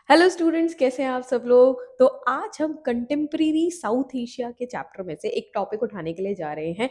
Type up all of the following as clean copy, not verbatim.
Hello students, कैसे हैं आप सब लोग। तो आज हम कंटेम्प्रेरी साउथ एशिया के चैप्टर में से एक टॉपिक उठाने के लिए जा रहे हैं।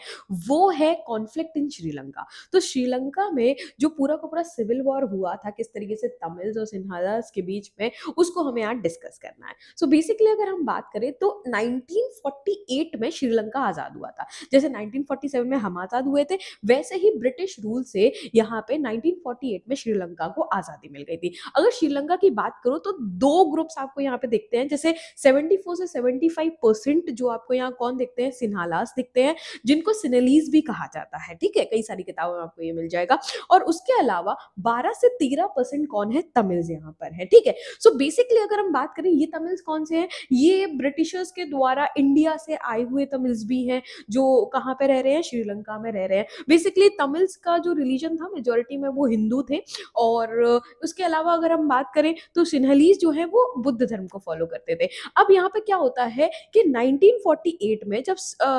वो है कॉन्फ्लिक्ट इन श्रीलंका। तो श्रीलंका में जो पूरा का पूरा सिविल वॉर हुआ था, किस तरीके से तमिल्स और सिन्हालास के बीच में, उसको हमें आज डिस्कस करना है। सो बेसिकली अगर हम बात करें तो 1948 में श्रीलंका आज़ाद हुआ था। जैसे 1947 में हम आज़ाद हुए थे, वैसे ही ब्रिटिश रूल से यहाँ पे 1948 में श्रीलंका को आज़ादी मिल गई थी। अगर श्रीलंका की बात करो तो दो ग्रुप्स आपको यहाँ पे दिखते हैं। जैसे 74 से 75% जो आपको यहाँ कौन दिखते हैं, सिन्हालास दिखते हैं, जिनको सिनेलीज भी कहा जाता है। ठीक है, कई सारी किताबों में आपको ये मिल जाएगा। और उसके अलावा 12 से 13% कौन है, तमिल्स यहाँ पर है। ठीक है, सो बेसिकली अगर हम बात करें ये तमिल्स कौन से हैं, ये ब्रिटिशर्स के द्वारा इंडिया से आए हुए तमिल्स भी हैं, जो कहाँ पे रह रहे हैं, श्रीलंका में रह रहे हैं। बेसिकली तमिल्स का जो रिलीजन था, मेजोरिटी में वो हिंदू थे। और उसके अलावा अगर हम बात करें तो सिन्हलीज जो है वो बुद्ध धर्म को फॉलो करते थे। अब यहाँ पे क्या होता है कि 1948 में जब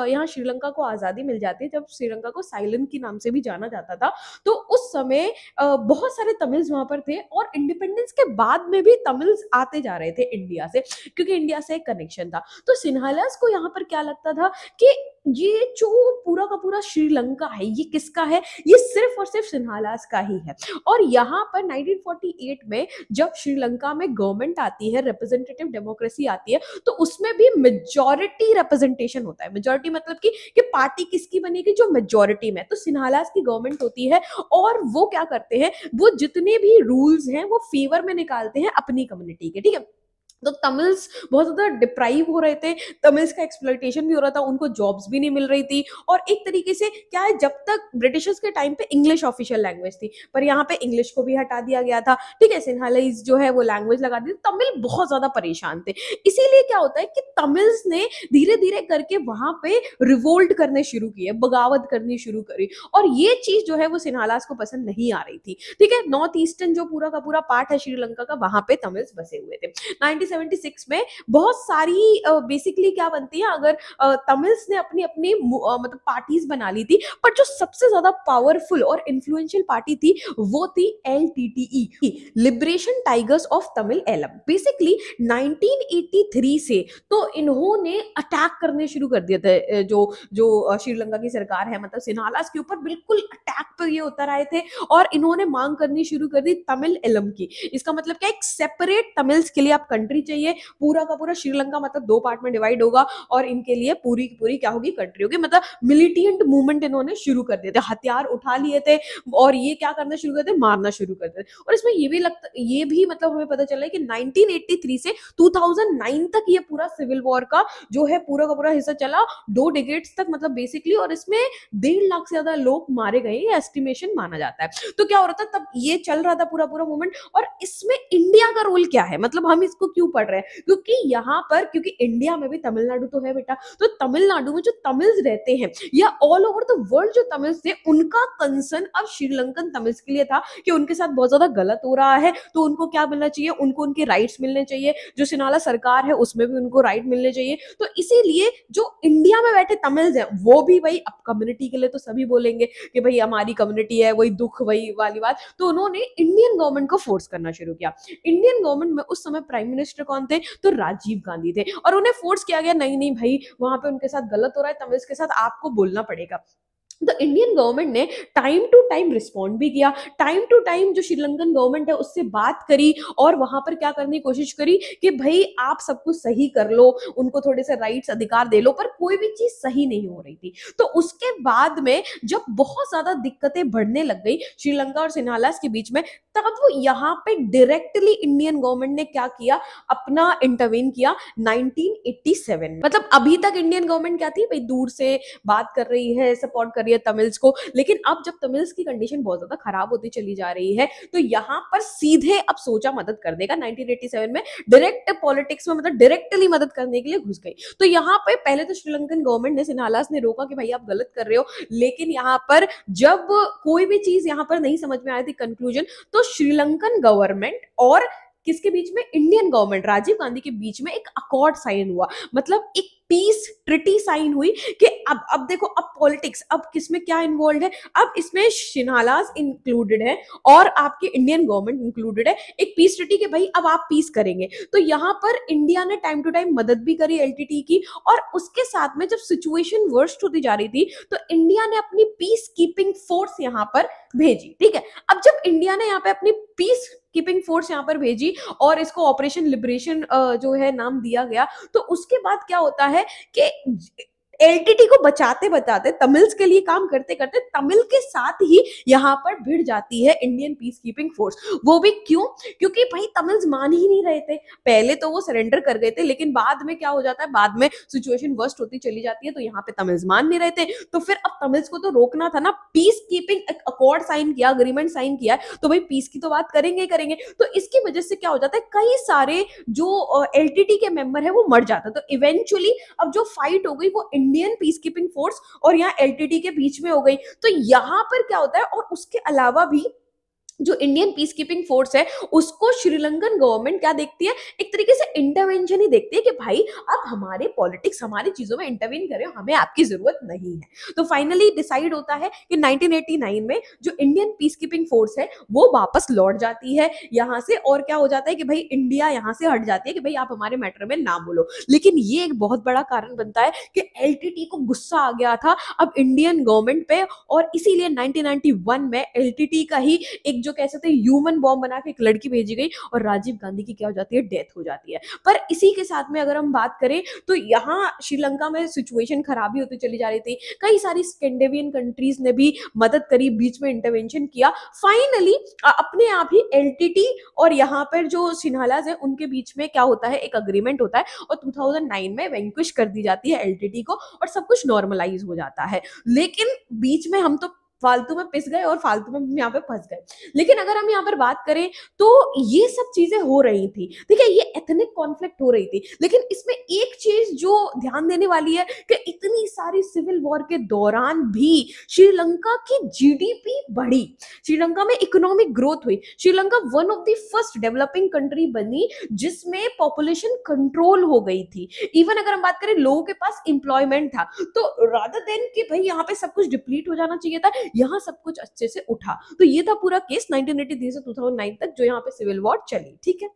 यहाँ श्रीलंका को आज़ादी मिल जाती है, जब श्रीलंका को साइलेंट के नाम से भी जाना जाता था, तो उस समय बहुत सारे तमिल्स वहां पर थे। और इंडिपेंडेंस के बाद में भी तमिल्स आते जा रहे थे इंडिया से, क्योंकि इंडिया से एक कनेक्शन था। तो सिन्हालास को यहाँ पर क्या लगता था कि ये जो पूरा का पूरा श्रीलंका है, ये किसका है, ये सिर्फ और सिर्फ सिन्हालास का ही है। और यहाँ पर 1948 में जब श्रीलंका में गवर्नमेंट आती है, रिप्रेजेंटेटिव डेमोक्रेसी आती है, तो उसमें भी मेजॉरिटी रिप्रेजेंटेशन होता है। मेजॉरिटी मतलब कि पार्टी किसकी बनेगी, जो मेजॉरिटी में। तो सिन्हालास की गवर्नमेंट होती है और वो क्या करते हैं, वो जितने भी रूल्स हैं वो फेवर में निकालते हैं अपनी कम्युनिटी के। ठीक है, तो तमिल्स बहुत ज्यादा डिप्राइव हो रहे थे, तमिल्स का एक्सप्लॉइटेशन भी हो रहा था, उनको जॉब्स भी नहीं मिल रही थी। और एक तरीके से क्या है, जब तक ब्रिटिशर्स के टाइम पे इंग्लिश ऑफिशियल लैंग्वेज थी, पर यहाँ पे इंग्लिश को भी हटा दिया गया था। ठीक है, सिन्हालीज जो है वो लैंग्वेज लगा दी, तमिल बहुत ज्यादा परेशान थे। इसीलिए क्या होता है कि तमिल्स ने धीरे धीरे करके वहां पे रिवोल्ट करने शुरू किए, बगावत करनी शुरू करी। और ये चीज जो है वो सिन्हालास को पसंद नहीं आ रही थी। ठीक है, नॉर्थ ईस्टर्न जो पूरा का पूरा पार्ट है श्रीलंका का, वहां पे तमिल्स बसे हुए थे। 1976 में बहुत सारी बेसिकली क्या बनती है, अगर तमिल्स ने अपनी अपनी मतलब पार्टीज बना ली थी, पर जो सबसे ज्यादा पावरफुल और इन्फ्लुएंशियल पार्टी थी वो थी LTTE, Liberation Tigers of Tamil Eelam. Basically 1983 से तो इन्होंने अटैक करने शुरू कर दिए थे, जो जो श्रीलंका की सरकार है, मतलब सिन्हालास के ऊपर बिल्कुल अटैक पर ये उतर आए थे। और इन्होंने मांग करनी शुरू कर दी तमिल एलम की। इसका मतलब क्या, एक सेपरेट तमिल्स के लिए आप कंट्री चाहिए। पूरा का पूरा श्रीलंका मतलब दो पार्ट में डिवाइड होगा और इनके लिए पूरी की पूरी क्या होगी, कंट्री होगी। मतलब मिलिटेंट मूवमेंट इन्होंने शुरू कर दिए थे, हथियार उठा लिए थे और ये क्या करना शुरू कर दिए, मारना शुरू कर दिए। और इसमें ये भी मतलब हमें पता चला है कि 1983 से 2009 तक ये पूरा सिविल वॉर का जो है पूरा का पूरा हिस्सा चला, 2 डिकेड्स तक मतलब बेसिकली। और इसमें 1.5 लाख से ज्यादा लोग मारे गए, ये एस्टिमेशन माना जाता है। तो क्या हो रहा था तब, ये चल रहा था पूरा पूरा मूवमेंट। और इसमें इंडिया का रोल क्या है, मतलब हम इसको क्यों पढ़ रहे हैं, क्योंकि यहाँ पर, क्योंकि इंडिया में भी तमिलनाडु तो है बेटा, तो तमिलनाडु में जो तमिल्स रहते हैं या ऑल ओवर द वर्ल्ड जो तमिल्स थे, उनका कंसर्न अब श्रीलंकन तमिल्स के लिए था कि उनके साथ बहुत ज्यादा गलत हो रहा है। तो उनको क्या मिलना चाहिए, उनको उनके राइट्स मिलने चाहिए। जो सिन्हाला सरकार है उसमें भी उनको राइट मिलने चाहिए। तो इसीलिए जो इंडिया में बैठे तमिल्स हैं वो भी भाई अब कम्युनिटी के लिए तो सभी बोलेंगे कि भाई हमारी कम्युनिटी है, वही दुख वही वाली बात। तो उन्होंने इंडियन गवर्नमेंट को फोर्स करना शुरू किया। इंडियन गवर्नमेंट में उस समय प्राइम मिनिस्टर कौन थे, तो राजीव गांधी थे। और उन्हें फोर्स किया गया, नहीं नहीं भाई वहां पे उनके साथ गलत हो रहा है, तमिल्स के साथ आपको बोलना पड़ेगा। तो इंडियन गवर्नमेंट ने टाइम टू टाइम रिस्पॉन्ड भी किया, टाइम टू टाइम जो श्रीलंकन गवर्नमेंट है उससे बात करी और वहां पर क्या करने की कोशिश करी कि भाई आप सब कुछ सही कर लो, उनको थोड़े से राइट्स अधिकार दे लो। पर कोई भी चीज सही नहीं हो रही थी। तो उसके बाद में जब बहुत ज्यादा दिक्कतें बढ़ने लग गई श्रीलंका और सिन्हालास के बीच में, तब वो यहाँ पे डायरेक्टली इंडियन गवर्नमेंट ने क्या किया, अपना इंटरवेन किया 1987 में। मतलब अभी तक इंडियन गवर्नमेंट क्या थी भाई, दूर से बात कर रही है, सपोर्ट कर रही है तमिल्स को। लेकिन अब जब तमिल्स की कंडीशन बहुत ज्यादा खराब होती चली जा रही है, तो यहाँ पर सीधे अब सोचा मदद करने का 1987 में, डायरेक्ट पॉलिटिक्स में मतलब डायरेक्टली मदद करने के लिए घुस गई। तो यहाँ पे पहले तो श्रीलंकन गवर्नमेंट ने, सिन्हालास ने रोका कि भाई आप गलत कर रहे हो। लेकिन यहाँ पर जब कोई भी चीज यहाँ पर नहीं समझ में आई थी कंक्लूजन, तो श्रीलंकन गवर्नमेंट और किसके बीच में, इंडियन गवर्नमेंट राजीव गांधी के बीच में एक अकॉर्ड साइन हुआ। मतलब एक पीस ट्रिटी साइन हुई कि अब देखो, अब पॉलिटिक्स, अब किसमें क्या इन्वॉल्व है, अब इसमें शिनालाज इंक्लूडेड है और आपकी इंडियन गवर्नमेंट इंक्लूडेड है। एक पीस ट्रिटी के भाई अब आप पीस करेंगे, तो यहाँ पर इंडिया ने टाइम टू टाइम मदद भी करी एलटीटी की, और उसके साथ में जब सिचुएशन वर्स्ट होती जा रही थी तो इंडिया ने अपनी पीस कीपिंग फोर्स यहाँ पर भेजी। ठीक है, अब जब इंडिया ने यहाँ पे अपनी पीस कीपिंग फोर्स यहाँ पर भेजी और इसको ऑपरेशन लिबरेशन जो है नाम दिया गया, तो उसके बाद क्या होता है कि एलटीटी को बचाते बचाते, तमिल्स के लिए काम करते करते, तमिल के साथ ही यहाँ पर भिड़ जाती है इंडियन पीस कीपिंग फोर्स। वो भी क्यों? क्योंकि भाई तमिल्स मान ही नहीं रहे थे। पहले तो वो सरेंडर कर गए थे, लेकिन बाद में क्या हो जाता है, बाद में सिचुएशन वर्स्ट होती चली जाती है, तो यहाँ पे तमिल्स मान नहीं रहे थे। तो फिर अब तमिल्स को तो रोकना था ना, पीस कीपिंग अकॉर्ड साइन किया, अग्रीमेंट साइन किया, तो भाई पीस की तो बात करेंगे ही करेंगे। तो इसकी वजह से क्या हो जाता है, कई सारे जो एलटीटी के मेंबर है वो मर जाता है। तो इवेंचुअली अब जो फाइट हो गई वो इंडियन पीस कीपिंग फोर्स और यहाँ एलटीटी के बीच में हो गई। तो यहाँ पर क्या होता है, और उसके अलावा भी जो इंडियन पीस कीपिंग फोर्स है उसको श्रीलंकन गवर्नमेंट क्या देखती है, एक तरीके से इंटरवेंशन ही देखती है कि भाई अब हमारे पॉलिटिक्स, हमारी चीजों में इंटरवीन करें, हमें आपकी जरूरत नहीं है। तो फाइनली डिसाइड होता है कि 1989 में जो इंडियन पीस कीपिंग फोर्स है वो वापस लौट जाती है यहाँ से, और क्या हो जाता है कि भाई इंडिया यहाँ से हट जाती है कि भाई आप हमारे मैटर में ना बोलो। लेकिन ये एक बहुत बड़ा कारण बनता है कि एलटीटी को गुस्सा आ गया था अब इंडियन गवर्नमेंट पे, और इसीलिए 1991 में एलटीटी का ही एक जो कह सकते हैं ह्यूमन बॉम्ब बना के एक लड़की भेजी गई और राजीव गांधी की क्या हो जाती है, डेथ हो जाती है। पर इसी के साथ में अगर हम बात करें तो यहाँ श्रीलंका में सिचुएशन खराबी होती चली जा रही थी, कई सारी स्कैंडिनेवियन कंट्रीज ने भी मदद करी, बीच में इंटरवेंशन किया। फाइनली अपने आप ही एलटीटी और यहाँ पर जो सिन्हालाज है उनके बीच में क्या होता है, एक अग्रीमेंट होता है और 2009 में वैंक्विश कर दी जाती है एलटीटी को और सब कुछ नॉर्मलाइज हो जाता है। लेकिन बीच में हम तो फालतू में पिस गए और फालतू में यहाँ पे फंस गए। लेकिन अगर हम यहाँ पर बात करें तो ये सब चीजें हो रही थी, ठीक है, ये एथनिक कॉन्फ्लिक्ट हो रही थी, लेकिन इसमें एक चीज जो ध्यान देने वाली है कि इतनी सारी सिविल वॉर के दौरान भी श्रीलंका की जीडीपी बढ़ी, श्रीलंका में इकोनॉमिक ग्रोथ हुई, Sri Lanka one of the first developing country बनी जिसमें पॉपुलेशन कंट्रोल हो गई थी। इवन अगर हम बात करें लोगों के पास एम्प्लॉयमेंट था, तो रादर देन कि भाई यहाँ पे सब कुछ डिप्लीट हो जाना चाहिए था, यहाँ सब कुछ अच्छे से उठा। तो ये था पूरा केस 1983 से 2009 तक जो यहाँ पे सिविल वॉर चली। ठीक है।